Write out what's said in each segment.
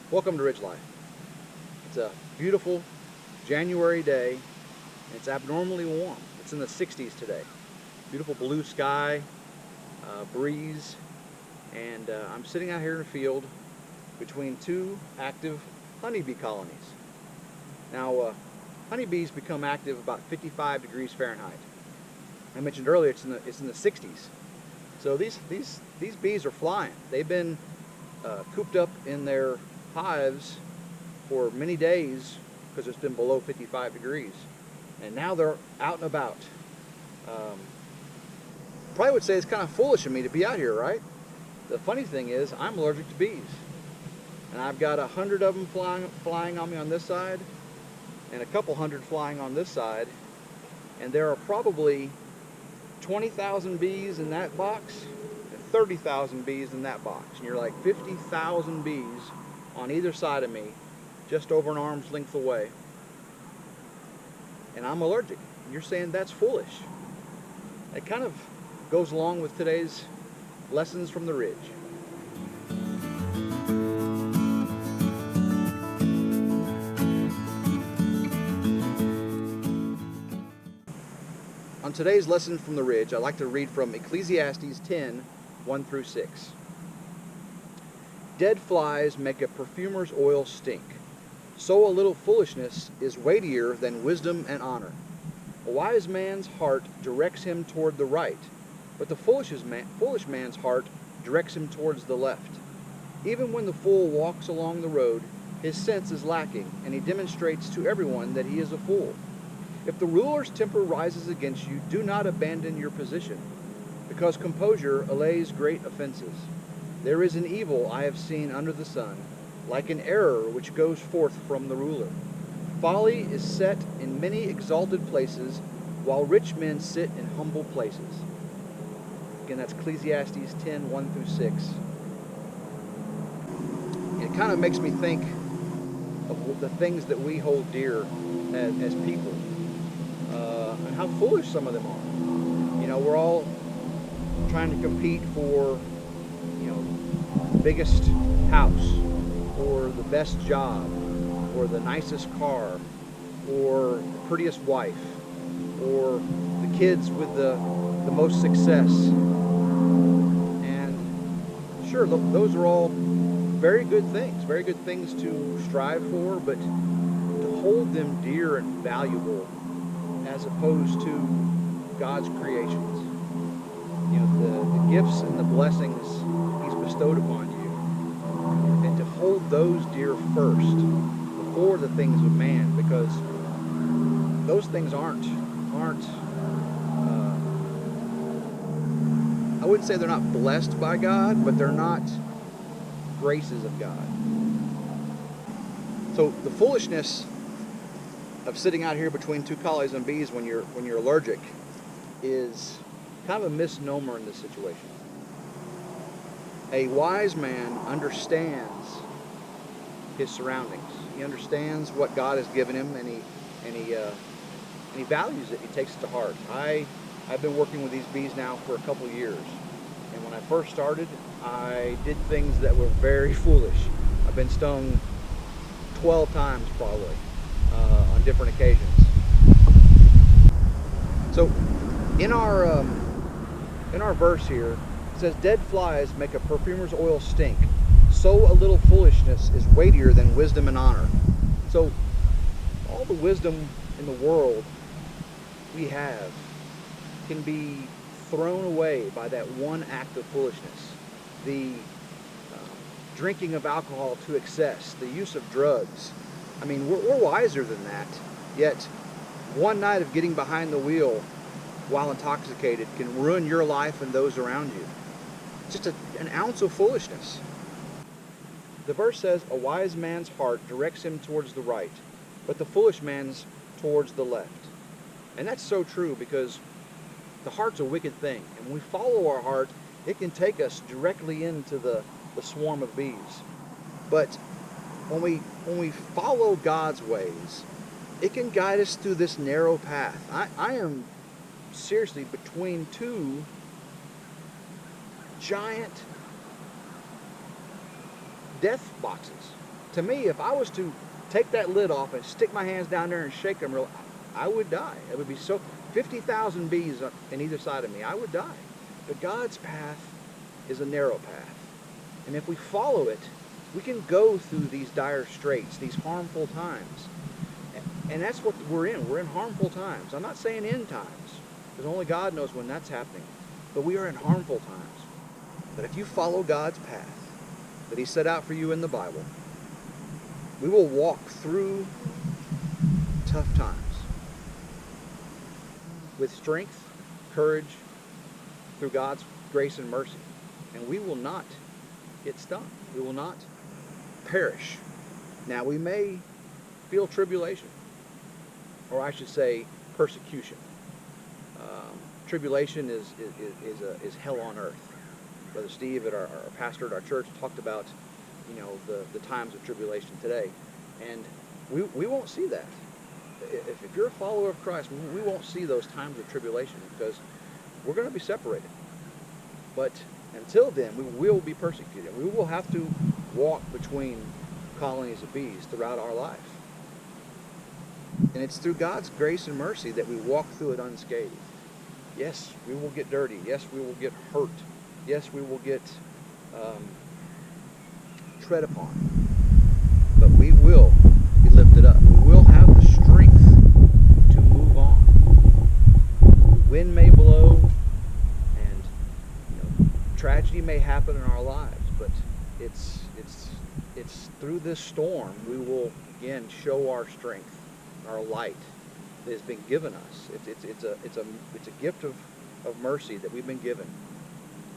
Welcome to RidgeLife. It's a beautiful January day, and it's abnormally warm. It's in the 60s today. Beautiful blue sky, breeze, and I'm sitting out here in a field between two active honeybee colonies. Now, honeybees become active about 55 degrees Fahrenheit. I mentioned earlier it's in the 60s. So these bees are flying. They've been cooped up in their hives for many days because it's been below 55 degrees, and now they're out and about. Probably would say it's kind of foolish of me to be out here, right? The funny thing is I'm allergic to bees, and I've got 100 of them flying on me on this side and a couple hundred flying on this side, and there are probably 20,000 bees in that box and 30,000 bees in that box, and you're like 50,000 bees on either side of me, just over an arm's length away, and I'm allergic. You're saying that's foolish. It kind of goes along with today's lessons from the Ridge. On today's lesson from the Ridge, I'd like to read from Ecclesiastes 10, 1 through 6. Dead flies make a perfumer's oil stink. So a little foolishness is weightier than wisdom and honor. A wise man's heart directs him toward the right, but the foolish man's heart directs him towards the left. Even when the fool walks along the road, his sense is lacking, and he demonstrates to everyone that he is a fool. If the ruler's temper rises against you, do not abandon your position, because composure allays great offenses. There is an evil I have seen under the sun, like an error which goes forth from the ruler. Folly is set in many exalted places, while rich men sit in humble places. Again, that's Ecclesiastes 10, 1 through 6. It kind of makes me think of the things that we hold dear as people, and how foolish some of them are. You know, we're all trying to compete for, the biggest house, or the best job, or the nicest car, or the prettiest wife, or the kids with the most success. And sure, those are all very good things to strive for, but to hold them dear and valuable as opposed to God's creations. The gifts and the blessings He's bestowed upon you, and to hold those dear first before the things of man, because those things aren't I wouldn't say they're not blessed by God, but they're not graces of God. So the foolishness of sitting out here between two collies and bees when you're allergic is kind of a misnomer in this situation. A wise man understands his surroundings. He understands what God has given him, and he values it. He takes it to heart. I've been working with these bees now for a couple years, and when I first started, I did things that were very foolish. I've been stung 12 times probably on different occasions. So in our verse here, it says, "Dead flies make a perfumer's oil stink. So a little foolishness is weightier than wisdom and honor." So all the wisdom in the world we have can be thrown away by that one act of foolishness. The drinking of alcohol to excess, the use of drugs. I mean, we're wiser than that, yet one night of getting behind the wheel while intoxicated can ruin your life and those around you. It's just an ounce of foolishness. The verse says, "A wise man's heart directs him towards the right, but the foolish man's towards the left." And that's so true, because the heart's a wicked thing, and when we follow our heart, it can take us directly into the swarm of bees. But when we follow God's ways, it can guide us through this narrow path. I am seriously between two giant death boxes, To me, if I was to take that lid off and stick my hands down there and shake them, I would die. It would be 50,000 bees on either side of me. I would die. But God's path is a narrow path. And if we follow it, we can go through these dire straits, these harmful times. And that's what we're in. We're in harmful times. I'm not saying end times, because only God knows when that's happening. But we are in harmful times. But if you follow God's path that He set out for you in the Bible, we will walk through tough times with strength, courage, through God's grace and mercy. And we will not get stung. We will not perish. Now, we may feel tribulation, or I should say persecution. Tribulation is hell on earth. Brother Steve, our pastor at our church, talked about, the times of tribulation today, and we won't see that. If you're a follower of Christ, we won't see those times of tribulation, because we're going to be separated. But until then, we will be persecuted. We will have to walk between colonies of bees throughout our life. And it's through God's grace and mercy that we walk through it unscathed. Yes, we will get dirty. Yes, we will get hurt. Yes, we will get tread upon. But we will be lifted up. We will have the strength to move on. The wind may blow, and tragedy may happen in our lives, but it's through this storm we will again show our strength, our light that has been given us. It's a gift of mercy that we've been given,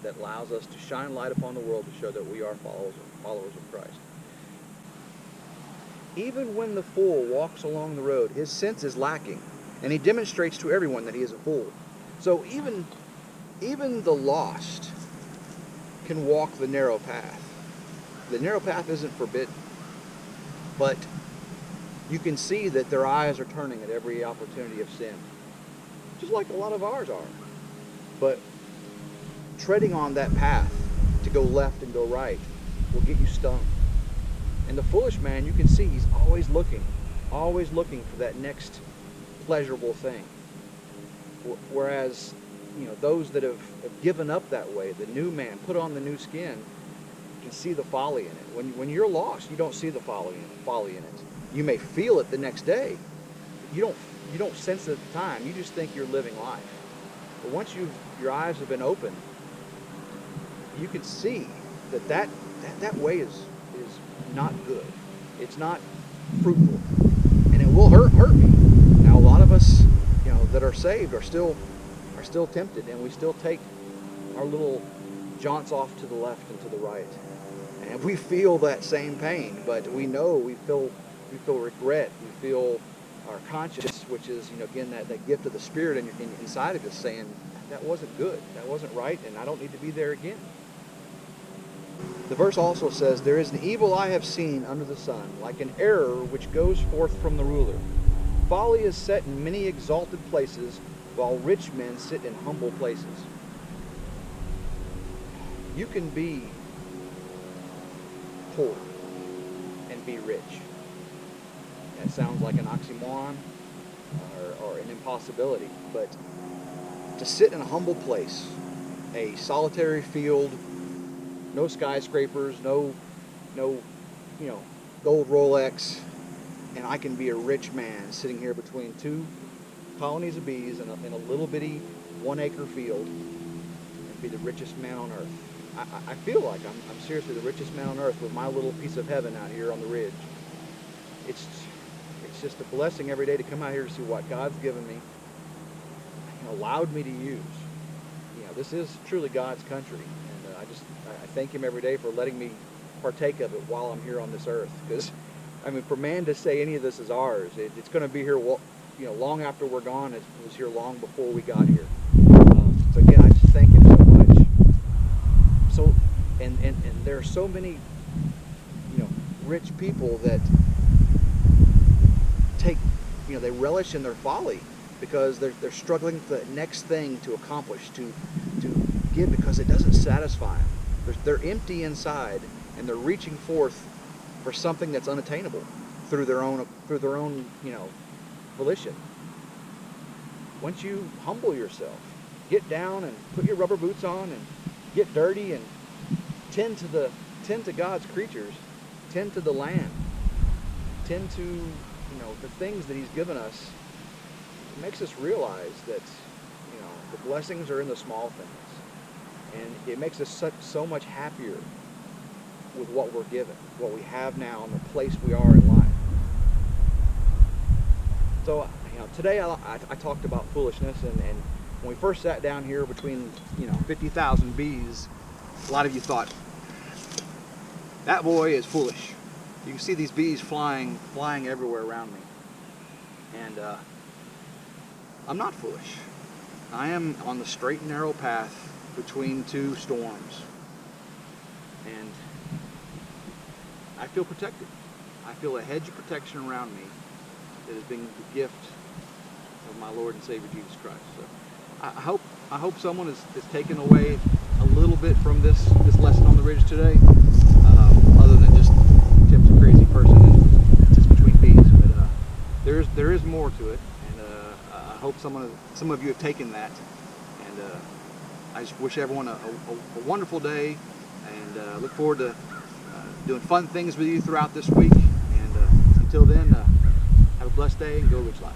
that allows us to shine light upon the world to show that we are followers of Christ. Even when the fool walks along the road, his sense is lacking, and he demonstrates to everyone that he is a fool. So even the lost can walk the narrow path. The narrow path isn't forbidden, but you can see that their eyes are turning at every opportunity of sin, just like a lot of ours are. But treading on that path to go left and go right will get you stung. And the foolish man, you can see he's always looking for that next pleasurable thing. Whereas, those that have given up that way, the new man, put on the new skin, can see the folly in it. When you're lost, you don't see the folly in it. You may feel it the next day. You don't sense it at the time. You just think you're living life. But once your eyes have been opened, you can see that way is not good. It's not fruitful, and it will hurt me. Now, a lot of us, that are saved are still tempted, and we still take our little jaunts off to the left and to the right, and we feel that same pain. But we know we feel regret. We feel our conscience, which is again that gift of the Spirit inside of us, saying that wasn't good, that wasn't right, and I don't need to be there again. The verse also says, "There is an evil I have seen under the sun, like an error which goes forth from the ruler. Folly is set in many exalted places, while rich men sit in humble places." You can be poor and be rich. That sounds like an oxymoron or an impossibility, but to sit in a humble place, a solitary field, no skyscrapers, no gold Rolex, and I can be a rich man sitting here between two colonies of bees in a little bitty 1 acre field, and be the richest man on earth. I feel like I'm seriously the richest man on earth with my little piece of heaven out here on the ridge. It's just a blessing every day to come out here to see what God's given me, allowed me to use. This is truly God's country, and I thank Him every day for letting me partake of it while I'm here on this earth. Because, for man to say any of this is ours, it's going to be here, long after we're gone. It was here long before we got here. So again, I just thank Him so much. So, and there are so many, rich people that take, they relish in their folly, because they're struggling for the next thing to accomplish, to give, because it doesn't satisfy them. They're empty inside, and they're reaching forth for something that's unattainable through their own volition. Once you humble yourself, get down and put your rubber boots on and get dirty and tend to God's creatures, tend to the land, tend to the things that He's given us, it makes us realize that the blessings are in the small things, and it makes us so much happier with what we're given, what we have now, and the place we are in life. So today I talked about foolishness, and when we first sat down here between 50,000 bees, a lot of you thought, that boy is foolish. You can see these bees flying everywhere around me. And I'm not foolish. I am on the straight and narrow path between two storms. And I feel protected. I feel a hedge of protection around me that is being the gift of my Lord and Savior Jesus Christ. So I hope someone is taken away a little bit from this lesson on the ridge today, other than just Tim's a crazy person and just between bees. But there is more to it, and I hope some of you have taken that. And I just wish everyone a wonderful day, and look forward to doing fun things with you throughout this week. And until then, have a blessed day and go Ridge Life.